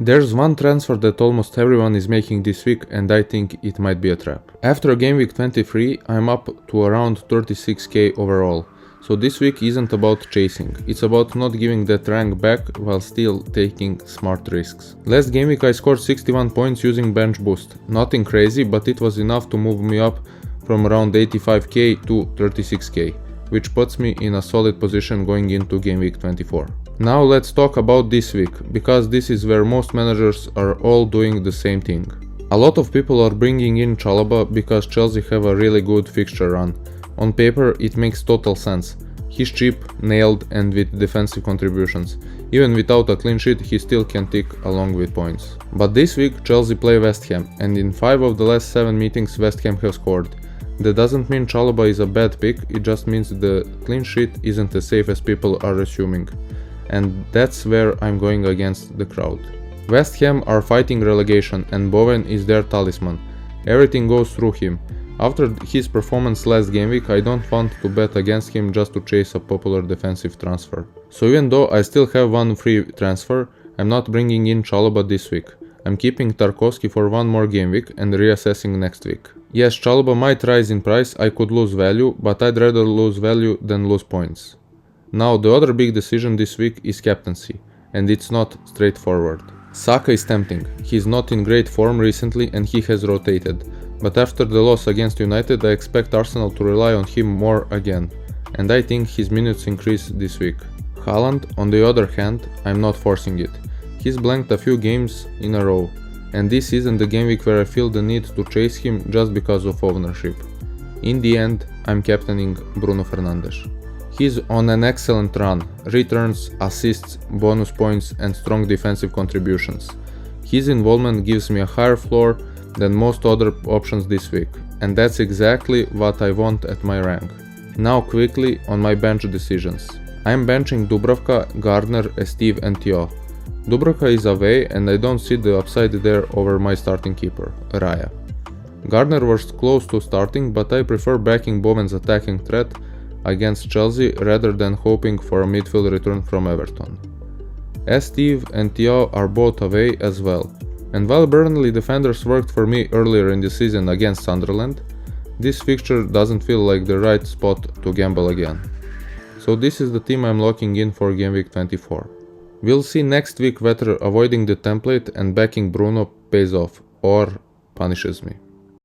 There's one transfer that almost everyone is making this week and I think it might be a trap. After Gameweek 23, I'm up to around 36k overall. So this week isn't about chasing, it's about not giving that rank back while still taking smart risks. Last game week I scored 61 points using bench boost. Nothing crazy, but it was enough to move me up from around 85k to 36k, which puts me in a solid position going into game week 24. Now let's talk about this week, because this is where most managers are all doing the same thing. A lot of people are bringing in Chalobah because Chelsea have a really good fixture run. On paper it makes total sense. He's cheap, nailed and with defensive contributions. Even without a clean sheet he still can tick along with points. But this week Chelsea play West Ham, and in 5 of the last 7 meetings West Ham have scored. That doesn't mean Chalobah is a bad pick, it just means the clean sheet isn't as safe as people are assuming. And that's where I'm going against the crowd. West Ham are fighting relegation and Bowen is their talisman. Everything goes through him. After his performance last game week, I don't want to bet against him just to chase a popular defensive transfer. So even though I still have one free transfer, I'm not bringing in Chalobah this week. I'm keeping Tarkowski for one more game week and reassessing next week. Yes, Chalobah might rise in price, I could lose value, but I'd rather lose value than lose points. Now the other big decision this week is captaincy, and it's not straightforward. Saka is tempting, he's not in great form recently and he has rotated, but after the loss against United I expect Arsenal to rely on him more again, and I think his minutes increase this week. Haaland, on the other hand, I'm not forcing it. He's blanked a few games in a row, and this isn't the game week where I feel the need to chase him just because of ownership. In the end, I'm captaining Bruno Fernandes. He's on an excellent run, returns, assists, bonus points and strong defensive contributions. His involvement gives me a higher floor than most other options this week, and that's exactly what I want at my rank. Now quickly on my bench decisions. I'm benching Dubravka, Gardner, Steve and Theo. Dubravka is away and I don't see the upside there over my starting keeper, Raya. Gardner was close to starting, but I prefer backing Bowen's attacking threat against Chelsea rather than hoping for a midfield return from Everton. Steve and Theo are both away as well, and while Burnley defenders worked for me earlier in the season against Sunderland, this fixture doesn't feel like the right spot to gamble again. So this is the team I'm locking in for game week 24. We'll see next week whether avoiding the template and backing Bruno pays off or punishes me.